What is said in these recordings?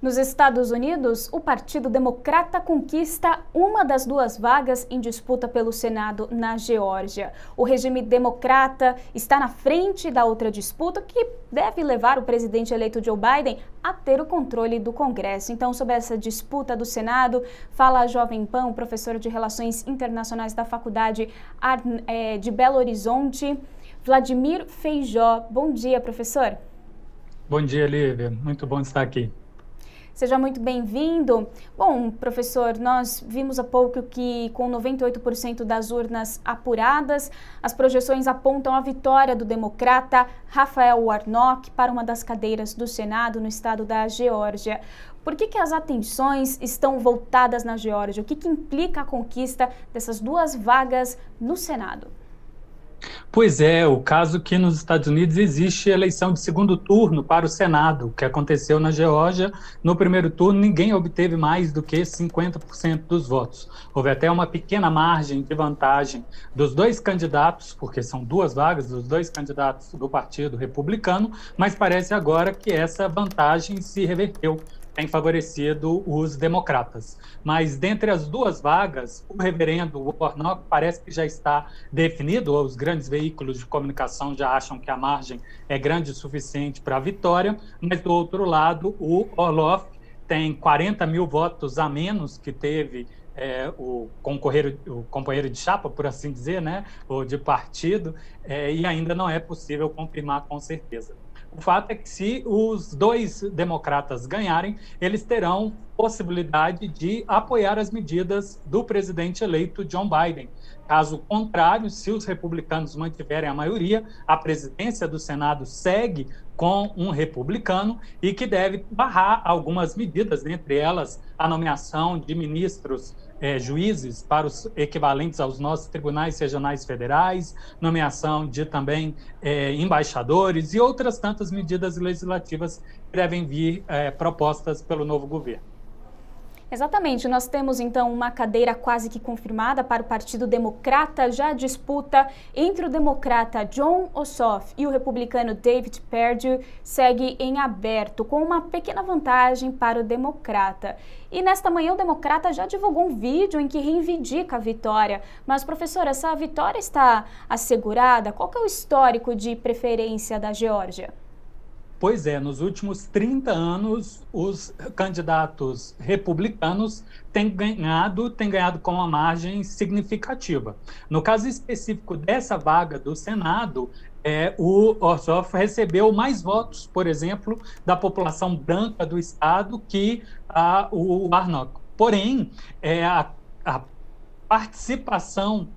Nos Estados Unidos, o Partido Democrata conquista uma das duas vagas em disputa pelo Senado na Geórgia. O regime democrata está na frente da outra disputa, que deve levar o presidente eleito Joe Biden a ter o controle do Congresso. Então, sobre essa disputa do Senado, fala a Jovem Pan, professor de Relações Internacionais da Faculdade de Belo Horizonte, Vladimir Feijó. Bom dia, professor. Bom dia, Lívia. Muito bom estar aqui. Seja muito bem-vindo. Bom, professor, nós vimos há pouco que com 98% das urnas apuradas, as projeções apontam a vitória do democrata Raphael Warnock para uma das cadeiras do Senado no estado da Geórgia. Por que as atenções estão voltadas na Geórgia? O que implica a conquista dessas duas vagas no Senado? Pois é, o caso que nos Estados Unidos existe eleição de segundo turno para o Senado, que aconteceu na Geórgia. No primeiro turno, ninguém obteve mais do que 50% dos votos. Houve até uma pequena margem de vantagem dos dois candidatos, porque são duas vagas dos dois candidatos do Partido Republicano, mas parece agora que essa vantagem se reverteu, tem favorecido os democratas. Mas dentre as duas vagas, o reverendo Warnock parece que já está definido, os grandes veículos de comunicação já acham que a margem é grande o suficiente para a vitória, mas do outro lado, o Orloff tem 40 mil votos a menos que teve o companheiro de chapa, por assim dizer, né, ou de partido, e ainda não é possível confirmar com certeza. O fato é que se os dois democratas ganharem, eles terão possibilidade de apoiar as medidas do presidente eleito Joe Biden. Caso contrário, se os republicanos mantiverem a maioria, a presidência do Senado segue com um republicano e que deve barrar algumas medidas, entre elas a nomeação de ministros juízes para os equivalentes aos nossos tribunais regionais federais, nomeação de também embaixadores e outras tantas medidas legislativas que devem vir propostas pelo novo governo. Exatamente, nós temos então uma cadeira quase que confirmada para o Partido Democrata. Já a disputa entre o democrata Jon Ossoff e o republicano David Perdue segue em aberto, com uma pequena vantagem para o democrata. E nesta manhã o democrata já divulgou um vídeo em que reivindica a vitória. Mas, professora, essa vitória está assegurada? Qual que é o histórico de preferência da Geórgia? Pois é, nos últimos 30 anos, os candidatos republicanos têm ganhado com uma margem significativa. No caso específico dessa vaga do Senado, o Ossoff recebeu mais votos, por exemplo, da população branca do estado que o Warnock. Porém, a participação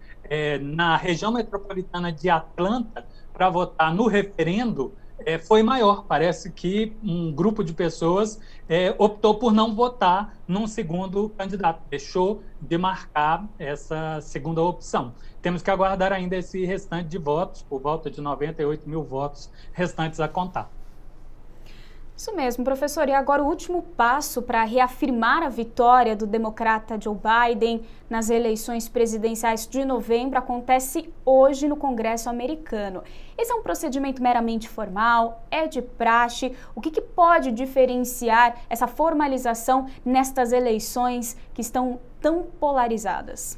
na região metropolitana de Atlanta para votar no referendo foi maior. Parece que um grupo de pessoas optou por não votar num segundo candidato, deixou de marcar essa segunda opção. Temos que aguardar ainda esse restante de votos, por volta de 98 mil votos restantes a contar. Isso mesmo, professor. E agora o último passo para reafirmar a vitória do democrata Joe Biden nas eleições presidenciais de novembro acontece hoje no Congresso americano. Esse é um procedimento meramente formal, é de praxe. O que pode diferenciar essa formalização nestas eleições que estão tão polarizadas?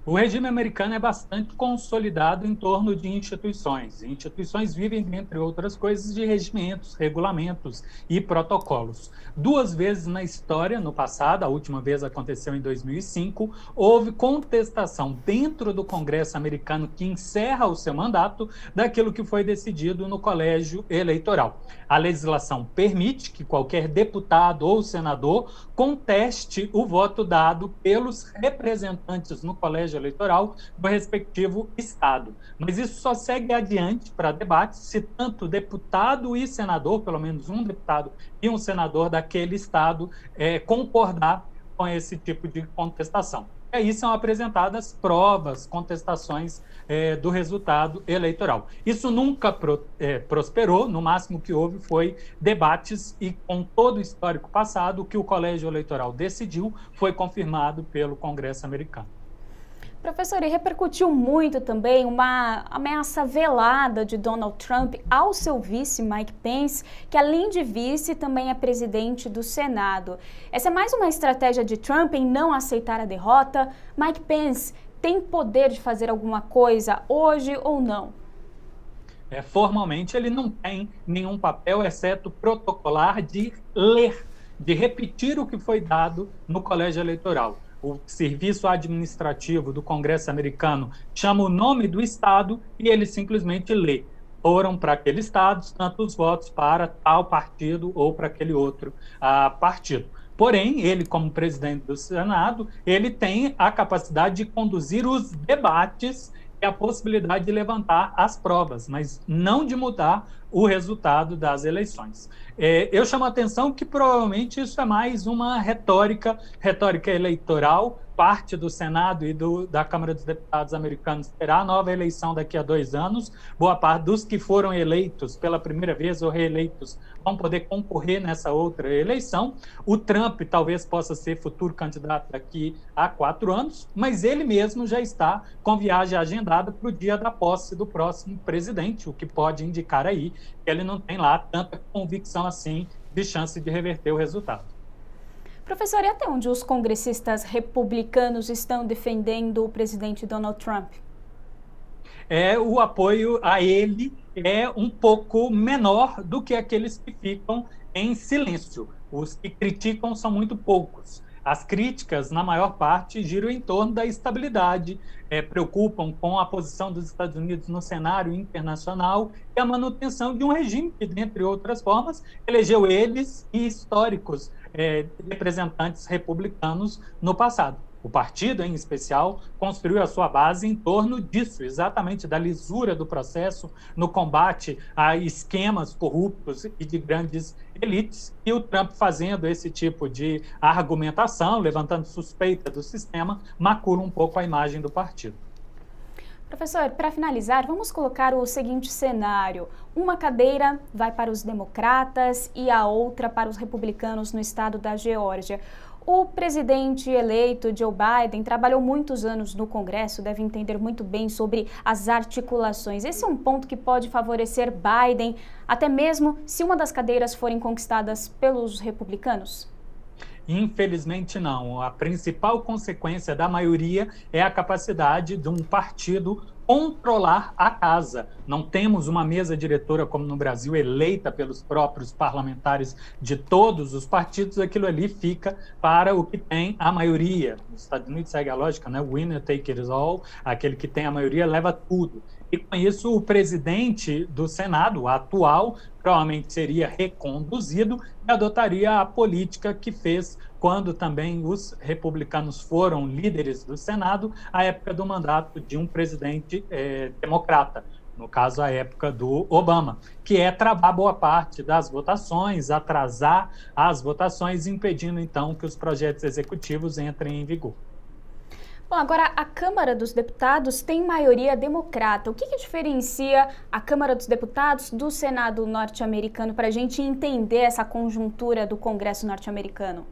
O regime americano é bastante consolidado em torno de instituições. Instituições vivem, entre outras coisas, de regimentos, regulamentos e protocolos. Duas vezes na história, no passado, a última vez aconteceu em 2005, houve contestação dentro do Congresso americano que encerra o seu mandato daquilo que foi decidido no colégio eleitoral. A legislação permite que qualquer deputado ou senador conteste o voto dado pelos representantes no colégio eleitoral do respectivo estado. Mas isso só segue adiante para debate se tanto deputado e senador, pelo menos um deputado e um senador daquele estado, concordar com esse tipo de contestação. E aí são apresentadas provas, contestações do resultado eleitoral. Isso nunca prosperou, no máximo que houve foi debates e com todo o histórico passado, o que o colégio eleitoral decidiu foi confirmado pelo Congresso americano. Professor, e repercutiu muito também uma ameaça velada de Donald Trump ao seu vice, Mike Pence, que além de vice, também é presidente do Senado. Essa é mais uma estratégia de Trump em não aceitar a derrota. Mike Pence tem poder de fazer alguma coisa hoje ou não? Formalmente, ele não tem nenhum papel, exceto protocolar, de ler, de repetir o que foi dado no colégio eleitoral. O serviço administrativo do Congresso americano chama o nome do estado e ele simplesmente lê. Foram para aquele estado tantos votos para tal partido ou para aquele outro partido. Porém, ele, como presidente do Senado, ele tem a capacidade de conduzir os debates e a possibilidade de levantar as provas, mas não de mudar o resultado das eleições. Eu chamo a atenção que provavelmente isso é mais uma retórica eleitoral. Parte do Senado e da Câmara dos Deputados americanos terá nova eleição daqui a 2 anos. Boa parte dos que foram eleitos pela primeira vez ou reeleitos vão poder concorrer nessa outra eleição. O Trump talvez possa ser futuro candidato daqui a 4 anos, mas ele mesmo já está com viagem agendada para o dia da posse do próximo presidente, o que pode indicar aí que ele não tem lá tanta convicção assim de chance de reverter o resultado. Professor, e até onde os congressistas republicanos estão defendendo o presidente Donald Trump? O apoio a ele é um pouco menor do que aqueles que ficam em silêncio. Os que criticam são muito poucos. As críticas, na maior parte, giram em torno da estabilidade, preocupam com a posição dos Estados Unidos no cenário internacional e a manutenção de um regime que, dentre outras formas, elegeu eles e históricos representantes republicanos no passado. O partido, em especial, construiu a sua base em torno disso, exatamente da lisura do processo no combate a esquemas corruptos e de grandes elites, e o Trump fazendo esse tipo de argumentação, levantando suspeita do sistema, macula um pouco a imagem do partido. Professor, para finalizar, vamos colocar o seguinte cenário. Uma cadeira vai para os democratas e a outra para os republicanos no estado da Geórgia. O presidente eleito Joe Biden trabalhou muitos anos no Congresso, deve entender muito bem sobre as articulações. Esse é um ponto que pode favorecer Biden, até mesmo se uma das cadeiras forem conquistadas pelos republicanos? Infelizmente não. A principal consequência da maioria é a capacidade de um partido controlar a casa. Não temos uma mesa diretora como no Brasil, eleita pelos próprios parlamentares de todos os partidos. Aquilo ali fica para o que tem a maioria. Nos Estados Unidos segue a lógica, né? Winner take it all, aquele que tem a maioria leva tudo. E com isso o presidente do Senado, o atual, provavelmente seria reconduzido e adotaria a política que fez quando também os republicanos foram líderes do Senado, à época do mandato de um presidente democrata, no caso a época do Obama, que é travar boa parte das votações, atrasar as votações, impedindo então que os projetos executivos entrem em vigor. Bom, agora a Câmara dos Deputados tem maioria democrata. O que diferencia a Câmara dos Deputados do Senado norte-americano para a gente entender essa conjuntura do Congresso norte-americano?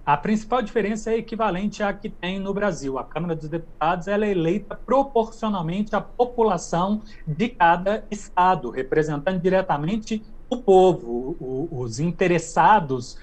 A principal diferença é equivalente à que tem no Brasil. A Câmara dos Deputados ela é eleita proporcionalmente à população de cada estado, representando diretamente o povo, os interessados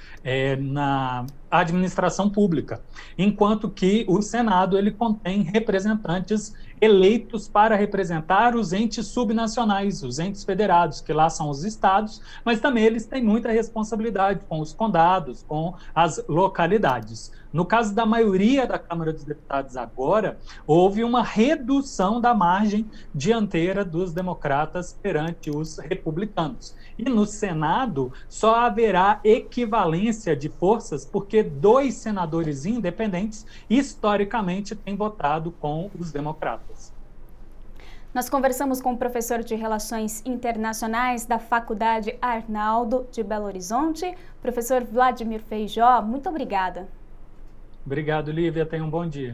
na administração pública, enquanto que o Senado ele contém representantes eleitos para representar os entes subnacionais, os entes federados, que lá são os estados, mas também eles têm muita responsabilidade com os condados, com as localidades. No caso da maioria da Câmara dos Deputados agora, houve uma redução da margem dianteira dos democratas perante os republicanos. E no Senado só haverá equivalência de forças porque 2 senadores independentes historicamente têm votado com os democratas. Nós conversamos com o professor de Relações Internacionais da Faculdade Arnaldo de Belo Horizonte, professor Vladimir Feijó. Muito obrigada. Obrigado, Lívia. Tenha um bom dia.